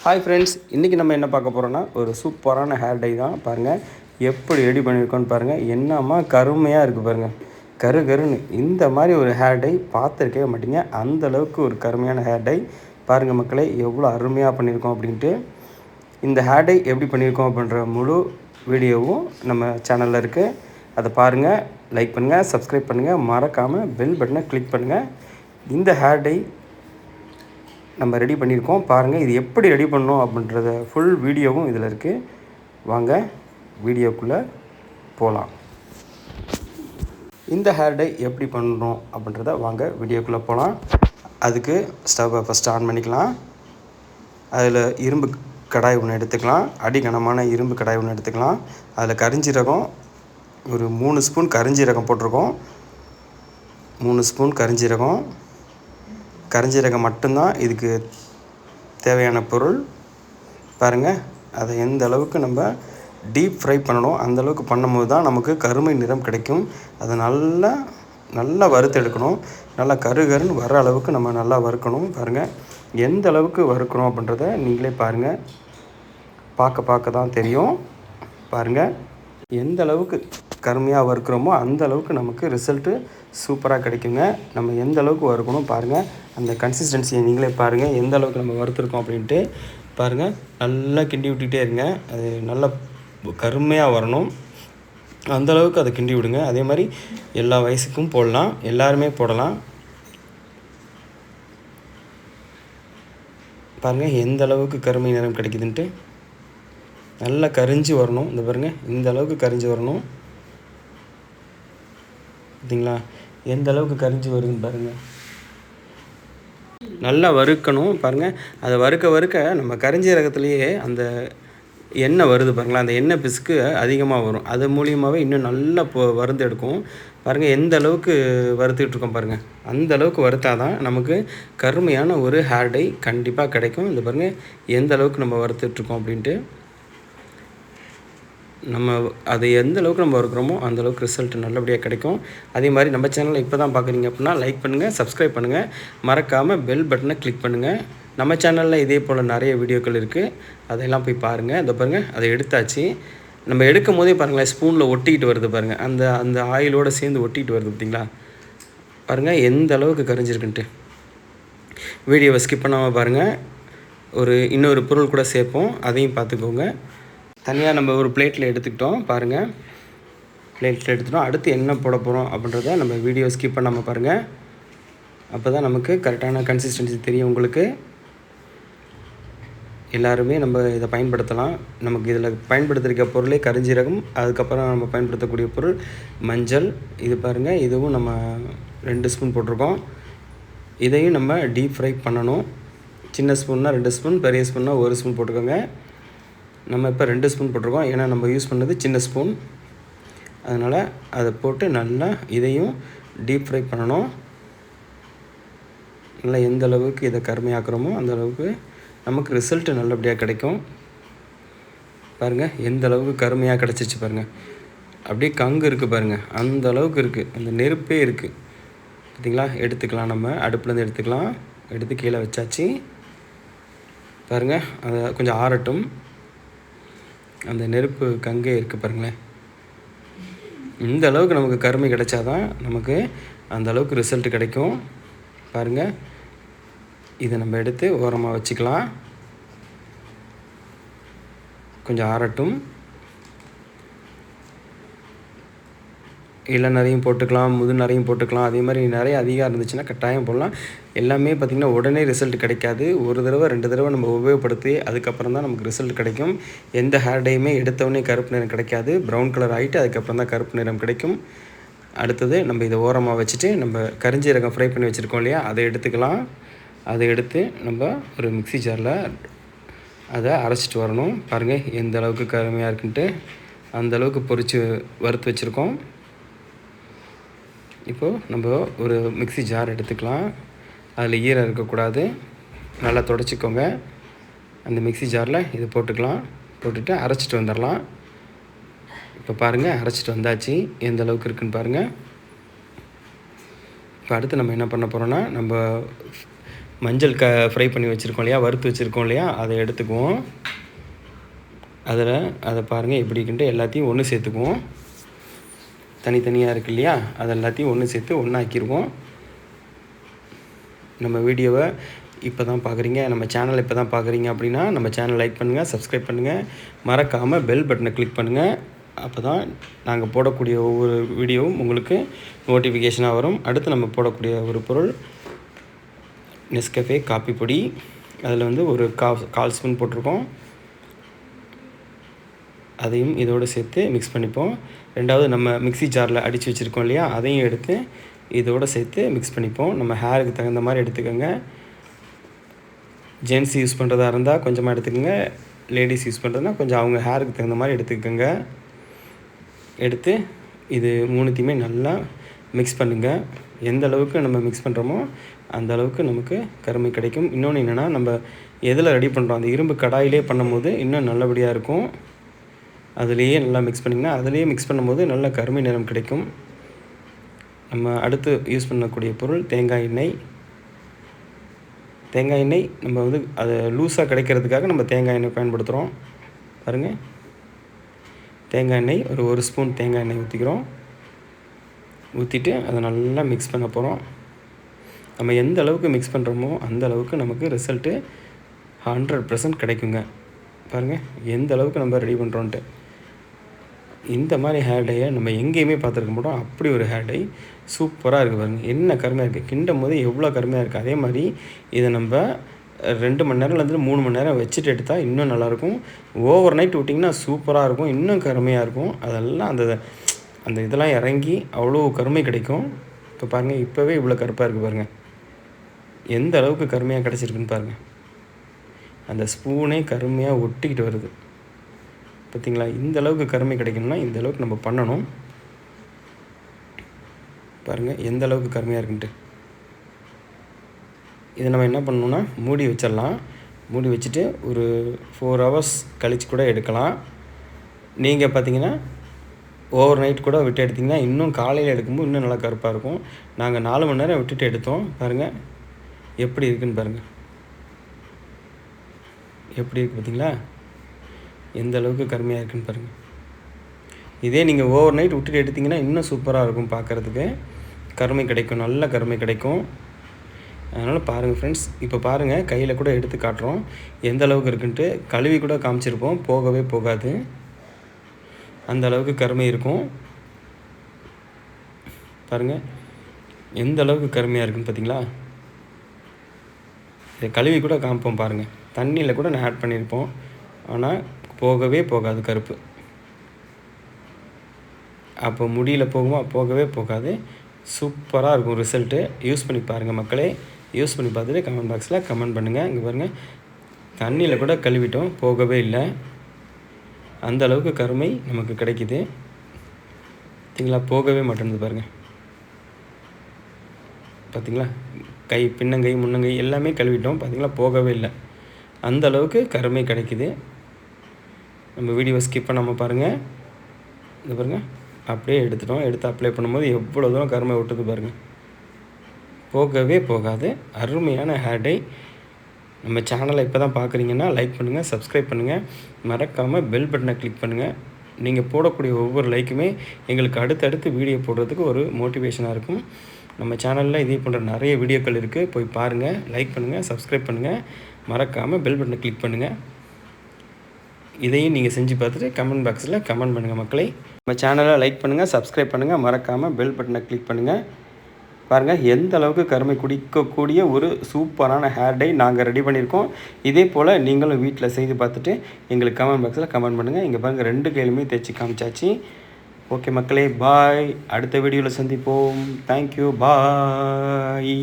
Hi friends, இன்றைக்கி நம்ம என்ன பார்க்க போகிறோன்னா ஒரு சூப்பரான ஹேர் டை தான். பாருங்கள் எப்படி ரெடி பண்ணியிருக்கோன்னு பாருங்கள். என்னம்மா கருமையாக இருக்குது பாருங்கள், கருன்னு. இந்த மாதிரி ஒரு ஹேர் டை பார்த்துருக்கவே மாட்டீங்க. அந்தளவுக்கு ஒரு கருமையான ஹேர் டை. பாருங்கள் மக்களே, எவ்வளோ அருமையாக பண்ணியிருக்கோம் அப்படின்ட்டு. இந்த ஹேர் டை எப்படி பண்ணியிருக்கோம் அப்படின்ற முழு வீடியோவும் நம்ம சேனலில் இருக்குது. அதை பாருங்கள், லைக் பண்ணுங்கள், சப்ஸ்கிரைப் பண்ணுங்கள், மறக்காமல் பெல் பட்டனை கிளிக் பண்ணுங்கள். இந்த ஹேர் டை நம்ம ரெடி பண்ணியிருக்கோம். பாருங்கள் இது எப்படி ரெடி பண்ணோம் அப்படின்றத ஃபுல் வீடியோவும் இதில் இருக்குது. வாங்க வீடியோக்குள்ளே போகலாம். இந்த ஹேர் டை எப்படி பண்ணணும் அப்படின்றத வாங்க வீடியோக்குள்ளே போகலாம். அதுக்கு ஸ்டவ்வை ஃபஸ்ட்டு ஆன் பண்ணிக்கலாம். அதில் இரும்பு கடாய் ஒன்று எடுத்துக்கலாம். அடிகனமான இரும்பு கடாய் ஒன்று எடுத்துக்கலாம். அதில் கரிஞ்சீரகம் ஒரு 3 ஸ்பூன் கரிஞ்சீரகம் போட்டிருக்கோம். 3 ஸ்பூன் கரிஞ்சீரகம் மட்டும்தான் இதுக்கு தேவையான பொருள். பாருங்கள், அதை எந்த அளவுக்கு நம்ம டீப் ஃப்ரை பண்ணணும், அந்தளவுக்கு பண்ணும்போது தான் நமக்கு கருமை நிறம் கிடைக்கும். அதை நல்லா வறுத்து எடுக்கணும். நல்லா கருன்னு வர அளவுக்கு நம்ம நல்லா வறுக்கணும். பாருங்கள், எந்த அளவுக்கு வறுக்கணும் அப்படின்றத நீங்களே பாருங்கள். பார்க்க தான் தெரியும். பாருங்கள், எந்த அளவுக்கு கருமையாக வறுக்கிறோமோ அந்த அளவுக்கு நமக்கு ரிசல்ட்டு சூப்பராக கிடைக்குங்க. நம்ம எந்த அளவுக்கு வறுக்கணும் பாருங்கள். அந்த கன்சிஸ்டன்சியை நீங்களே பாருங்கள், எந்த அளவுக்கு நம்ம வறுத்துருக்கோம் அப்படின்ட்டு. பாருங்கள், நல்லா கிண்டி விட்டுக்கிட்டே இருங்க. அது நல்லா கருமையாக வரணும். அந்தளவுக்கு அதை கிண்டி விடுங்க. அதே மாதிரி எல்லா வயசுக்கும் போடலாம், எல்லாருமே போடலாம். பாருங்கள் எந்த அளவுக்கு கருமை நிறம் கிடைக்குதுன்ட்டு. நல்லா கரிஞ்சு வரணும். இந்த பாருங்கள், இந்த அளவுக்கு கரிஞ்சு வரணும். பார்த்தீங்களா எந்த அளவுக்கு கரிஞ்சு வருதுன்னு பாருங்கள். நல்லா வறுக்கணும். பாருங்கள், அதை வறுக்க நம்ம கரிஞ்சீரகத்துலேயே அந்த எண்ணெய் வருது பாருங்களா, அந்த எண்ணெய் பிசுக்கு அதிகமாக வரும். அது மூலியமாகவே இன்னும் நல்லா வறுத்து எடுக்கும். பாருங்கள் எந்த அளவுக்கு வறுத்துட்ருக்கோம் பாருங்கள். அந்த அளவுக்கு வறுத்தா தான் நமக்கு கருமையான ஒரு ஹேர் டை கண்டிப்பாக கிடைக்கும். இந்த பாருங்கள் எந்த அளவுக்கு நம்ம வறுத்துட்ருக்கோம் அப்படின்ட்டு. நம்ம அதை எந்த அளவுக்கு நம்ம வறுக்கிறோமோ அந்தளவுக்கு ரிசல்ட் நல்லபடியாக கிடைக்கும். அதே மாதிரி நம்ம சேனலில் இப்போ தான் பார்க்குறீங்க அப்படின்னா லைக் பண்ணுங்கள், சப்ஸ்கிரைப் பண்ணுங்கள், மறக்காமல் பெல் பட்டனை கிளிக் பண்ணுங்கள். நம்ம சேனலில் இதே போல் நிறைய வீடியோக்கள் இருக்குது, அதையெல்லாம் போய் பாருங்கள். இந்த பாருங்கள், அதை எடுத்தாச்சு. நம்ம எடுக்கும் போதே பாருங்களேன், ஸ்பூனில் ஒட்டிக்கிட்டு வருது பாருங்கள். அந்த ஆயிலோடு சேர்ந்து ஒட்டிக்கிட்டு வருது பார்த்திங்களா. பாருங்கள் எந்த அளவுக்கு கரிஞ்சிருக்குன்ட்டு. வீடியோவை ஸ்கிப் பண்ணாமல் பாருங்கள். இன்னொரு பொருள் கூட சேர்ப்போம், அதையும் பார்த்துக்கோங்க. தனியாக நம்ம ஒரு பிளேட்டில் எடுத்துக்கிட்டோம். பாருங்கள், பிளேட்டில் எடுத்துட்டோம். அடுத்து என்ன போட போகிறோம் அப்படின்றத நம்ம வீடியோ ஸ்கிப் பண்ணாமல் பாருங்கள். அப்போ தான் நமக்கு கரெக்டான கன்சிஸ்டன்சி தெரியும் உங்களுக்கு. எல்லாருமே நம்ம இதை பயன்படுத்தலாம். நமக்கு இதில் பயன்படுத்திருக்க பொருளே கரிஞ்சீரகம். அதுக்கப்புறம் நம்ம பயன்படுத்தக்கூடிய பொருள் மஞ்சள். இது பாருங்கள், இதுவும் நம்ம 2 ஸ்பூன் போட்டிருக்கோம். இதையும் நம்ம டீப் ஃப்ரை பண்ணணும். சின்ன ஸ்பூன்னா 2 ஸ்பூன், பெரிய ஸ்பூன்னா 1 ஸ்பூன் போட்டுக்கோங்க. நம்ம இப்போ 2 ஸ்பூன் போட்டிருக்கோம், ஏன்னா நம்ம யூஸ் பண்ணது சின்ன ஸ்பூன். அதனால் அதை போட்டு நல்லா இதையும் டீப் ஃப்ரை பண்ணணும். நல்லா எந்த அளவுக்கு இதை கருமையாக்குறோமோ அந்த அளவுக்கு நமக்கு ரிசல்ட்டு நல்லபடியாக கிடைக்கும். பாருங்கள் எந்த அளவுக்கு கருமையாக கிடச்சிச்சு பாருங்கள். அப்படியே கங்கு இருக்குது பாருங்கள், அந்த அளவுக்கு இருக்குது. அந்த நெருப்பே இருக்குது பார்த்திங்களா. எடுத்துக்கலாம், நம்ம அடுப்புலேருந்து எடுத்துக்கலாம். எடுத்து கீழே வச்சாச்சு. பாருங்கள், அதை கொஞ்சம் ஆறட்டும். அந்த நெருப்பு கங்கே இருக்குது பாருங்களேன். இந்த அளவுக்கு நமக்கு கருமை கிடைச்சாதான் நமக்கு அந்த அளவுக்கு ரிசல்ட் கிடைக்கும். பாருங்கள், இதை நம்ம எடுத்து ஓரமாக வச்சுக்கலாம். கொஞ்சம் ஆறட்டும். இளநரையும் போட்டுக்கலாம், முதுநரையும் போட்டுக்கலாம். அதே மாதிரி நிறைய அதிகம் இருந்துச்சுன்னா கட்டாயம் போடலாம். எல்லாமே பார்த்திங்கன்னா உடனே ரிசல்ட் கிடைக்காது. ஒரு தடவை 2 தடவை நம்ம உபயோகப்படுத்தி அதுக்கப்புறம் தான் நமக்கு ரிசல்ட் கிடைக்கும். எந்த ஹேர் டையுமே எடுத்தவொடனே கருப்பு நிறம் கிடைக்காது. ப்ரௌன் கலர் ஆகிட்டு அதுக்கப்புறம் தான் கருப்பு நிறம் கிடைக்கும். அடுத்தது நம்ம இதை ஓரமாக வச்சுட்டு நம்ம கரிஞ்சீரகம் ஃப்ரை பண்ணி வச்சுருக்கோம் இல்லையா, அதை எடுத்துக்கலாம். அதை எடுத்து நம்ம ஒரு மிக்ஸி ஜாரில் அதை அரைச்சிட்டு வரணும். பாருங்கள் எந்த அளவுக்கு கருமையாக இருக்குன்ட்டு. அந்தளவுக்கு பொரித்து வறுத்து வச்சுருக்கோம். இப்போது நம்ம ஒரு மிக்ஸி ஜார் எடுத்துக்கலாம். அதில் ஈரம் இருக்கக்கூடாது. நல்லா துடைச்சிக்கோங்க. அந்த மிக்ஸி ஜாரில் இதை போட்டுக்கலாம். போட்டுட்டு அரைச்சிட்டு வந்துடலாம். இப்போ பாருங்கள், அரைச்சிட்டு வந்தாச்சு. எந்த அளவுக்கு இருக்குதுன்னு பாருங்கள். இப்போ அடுத்து நம்ம என்ன பண்ண போகிறோன்னா, நம்ம மஞ்சள் ஃப்ரை பண்ணி வச்சுருக்கோம் இல்லையா, வறுத்து வச்சுருக்கோம் இல்லையா, அதை எடுத்துக்குவோம். அதை பாருங்கள் எப்படி இருக்குன்ட்டு எல்லாத்தையும் ஒன்று சேர்த்துக்குவோம். தனித்தனியாக இருக்குது இல்லையா, அதை எல்லாத்தையும் ஒன்று சேர்த்து ஒன்றாக்கிடுவோம். நம்ம வீடியோவை இப்போ தான் பார்க்குறீங்க, நம்ம சேனலை இப்போ தான் பார்க்குறீங்க அப்படின்னா நம்ம சேனலை லைக் பண்ணுங்கள், சப்ஸ்கிரைப் பண்ணுங்கள், மறக்காமல் பெல் பட்டனை கிளிக் பண்ணுங்கள். அப்போ தான் நாங்கள் போடக்கூடிய ஒவ்வொரு வீடியோவும் உங்களுக்கு நோட்டிஃபிகேஷனாக வரும். அடுத்து நம்ம போடக்கூடிய ஒரு பொருள் நெஸ்கஃபே காப்பி பொடி. அதில் ஒரு 1/4 ஸ்பூன் போட்டிருக்கோம். அதையும் இதோடு சேர்த்து மிக்ஸ் பண்ணிப்போம். ரெண்டாவது நம்ம மிக்ஸி ஜாரில் அடித்து வச்சுருக்கோம் இல்லையா, அதையும் எடுத்து இதோடு சேர்த்து மிக்ஸ் பண்ணிப்போம். நம்ம ஹேருக்கு தகுந்த மாதிரி எடுத்துக்கோங்க. ஜென்ஸ் யூஸ் பண்ணுறதா இருந்தால் கொஞ்சமாக எடுத்துக்கோங்க, லேடிஸ் யூஸ் பண்ணுறதுனா கொஞ்சம் அவங்க ஹேருக்கு தகுந்த மாதிரி எடுத்துக்கோங்க. எடுத்து இது மூணுத்தையுமே நல்லா மிக்ஸ் பண்ணுங்கள். எந்த அளவுக்கு நம்ம மிக்ஸ் பண்ணுறோமோ அந்த அளவுக்கு நமக்கு கருமை கிடைக்கும். இன்னொன்று என்னென்னா, நம்ம எதில் ரெடி பண்ணுறோம், அந்த இரும்பு கடாயிலே பண்ணும்போது இன்னும் நல்லபடியாக இருக்கும். அதுலேயே நல்லா மிக்ஸ் பண்ணிங்கன்னா, அதுலேயே மிக்ஸ் பண்ணும்போது நல்ல கருமை நிறம் கிடைக்கும். நம்ம அடுத்து யூஸ் பண்ணக்கூடிய பொருள் தேங்காய் எண்ணெய். தேங்காய் எண்ணெய் நம்ம அதை லூஸாக கிடைக்கிறதுக்காக நம்ம தேங்காய் எண்ணெய் பயன்படுத்துகிறோம். பாருங்கள், தேங்காய் எண்ணெய் ஒரு ஸ்பூன் தேங்காய் எண்ணெய் ஊற்றிக்கிறோம். ஊற்றிட்டு அதை நல்லா மிக்ஸ் பண்ண போகிறோம். நம்ம எந்த அளவுக்கு மிக்ஸ் பண்ணுறோமோ அந்த அளவுக்கு நமக்கு ரிசல்ட்டு 100% கிடைக்குங்க. பாருங்கள் எந்த அளவுக்கு நம்ம ரெடி பண்ணுறோன்ட்டு. இந்த மாதிரி ஹேர் டையை நம்ம எங்கேயுமே பார்த்துருக்க மாட்டோம். அப்படி ஒரு ஹேர் டை சூப்பராக இருக்குது. பாருங்கள் என்ன கருமையாக இருக்குது, கிண்டும் போது எவ்வளோ கருமையாக இருக்குது. அதே மாதிரி இதை நம்ம 2 மணி நேரம்லேருந்து 3 மணி நேரம் வச்சுட்டு எடுத்தால் இன்னும் நல்லாயிருக்கும். ஓவர் நைட் விட்டிங்கன்னா சூப்பராக இருக்கும், இன்னும் கருமையாக இருக்கும். அதெல்லாம் அந்த இதெல்லாம் இறங்கி அவ்வளோ கருமை கிடைக்கும். இப்போ பாருங்கள், இப்போவே இவ்வளோ கருப்பாக இருக்குது பாருங்கள், எந்த அளவுக்கு கருமையாக கிடச்சிருக்குன்னு பாருங்கள். அந்த ஸ்பூனே கருமையாக ஒட்டிக்கிட்டு வருது பார்த்திங்களா. இந்த அளவுக்கு கருமை கிடைக்கணும்னா இந்த அளவுக்கு நம்ம பண்ணணும். பாருங்கள் எந்த அளவுக்கு கருமையாக இருக்குன்ட்டு. இதை நம்ம என்ன பண்ணணுன்னா மூடி வச்சிடலாம். மூடி வச்சுட்டு ஒரு 4 hours கழித்து கூட எடுக்கலாம். நீங்கள் பார்த்தீங்கன்னா ஓவர் நைட் கூட விட்டு எடுத்திங்கன்னா இன்னும் காலையில் எடுக்கும்போது இன்னும் நல்லா கருப்பாக இருக்கும். நாங்கள் 4 மணி நேரம் விட்டுட்டு எடுத்தோம். பாருங்கள் எப்படி இருக்குதுன்னு பாருங்கள், எப்படி இருக்குது பார்த்தீங்களா, எந்த அளவுக்கு கருமையாக இருக்குதுன்னு பாருங்கள். இதே நீங்கள் ஓவர் நைட் விட்டுட்டு எடுத்திங்கன்னா இன்னும் சூப்பராக இருக்கும், பார்க்குறதுக்கு கருமை கிடைக்கும், நல்ல கருமை கிடைக்கும். அதனால் பாருங்கள் ஃப்ரெண்ட்ஸ், இப்போ பாருங்கள் கையில் கூட எடுத்து காட்டுறோம் எந்த அளவுக்கு இருக்குன்ட்டு. கழுவி கூட காமிச்சிருப்போம், போகவே போகாது, அந்த அளவுக்கு கருமை இருக்கும். பாருங்கள் எந்த அளவுக்கு கருமையாக இருக்குன்னு பார்த்தீங்களா. இதை கழுவி கூட காமிப்போம் பாருங்கள், தண்ணியில் கூட நான் ஆட் பண்ணியிருப்போம், ஆனால் போகவே போகாது கருப்பு. அப்போ முடியில் போகுமா, போகவே போகாது, சூப்பராக இருக்கும் ரிசல்ட்டு. யூஸ் பண்ணி பாருங்கள் மக்களே. யூஸ் பண்ணி பார்த்துட்டு கமெண்ட் பாக்ஸில் கமெண்ட் பண்ணுங்கள். இங்கே பாருங்கள் தண்ணியில் கூட கழுவிட்டோம், போகவே இல்லை, அந்த அளவுக்கு கருமை நமக்கு கிடைக்கிது. பார்த்திங்களா, போகவே மாட்டேங்குது பாருங்கள். பார்த்திங்களா, கை பின்னங்கை முன்னங்கை எல்லாமே கழுவிட்டோம், பார்த்திங்களா போகவே இல்லை, அந்த அளவுக்கு கருமை கிடைக்கிது. நம்ம வீடியோவை ஸ்கிப் பண்ணாமல் பாருங்கள். இந்த பாருங்கள் அப்படியே எடுத்துட்டோம், எடுத்து அப்ளை பண்ணும்போது எவ்வளோ தூரம் கருமை விட்டுது பாருங்கள், போகவே போகாது. அருமையான ஹேர் டை. நம்ம சேனலை இப்போ தான் பார்க்குறீங்கன்னா லைக் பண்ணுங்கள், சப்ஸ்கிரைப் பண்ணுங்கள், மறக்காமல் பெல் பட்டனை கிளிக் பண்ணுங்கள். நீங்கள் போடக்கூடிய ஒவ்வொரு லைக்குமே எங்களுக்கு அடுத்தடுத்து வீடியோ போடுறதுக்கு ஒரு மோட்டிவேஷனாக இருக்கும். நம்ம சேனலில் இதே போன்ற நிறைய வீடியோக்கள் இருக்குது, போய் பாருங்கள், லைக் பண்ணுங்கள், சப்ஸ்கிரைப் பண்ணுங்கள், மறக்காமல் பெல் பட்டனை கிளிக் பண்ணுங்கள். இதையும் நீங்கள் செஞ்சு பார்த்துட்டு கமெண்ட் பாக்ஸில் கமெண்ட் பண்ணுங்கள் மக்களே. நம்ம சேனலை லைக் பண்ணுங்கள், சப்ஸ்கிரைப் பண்ணுங்கள், மறக்காமல் பெல் பட்டனை கிளிக் பண்ணுங்கள். பாருங்கள் எந்த அளவுக்கு கருமை குடிக்கக்கூடிய ஒரு சூப்பரான ஹேர் டை நாங்கள் ரெடி பண்ணியிருக்கோம். இதே போல் நீங்களும் வீட்டில் செய்து பார்த்துட்டு எங்களுக்கு கமெண்ட் பாக்ஸில் கமெண்ட் பண்ணுங்கள். இங்கே பாருங்கள் 2 கையிலுமே தைச்சி காமிச்சாச்சு. ஓகே மக்களே, பாய். அடுத்த வீடியோவில் சந்திப்போம். தேங்க்யூ, பாய்.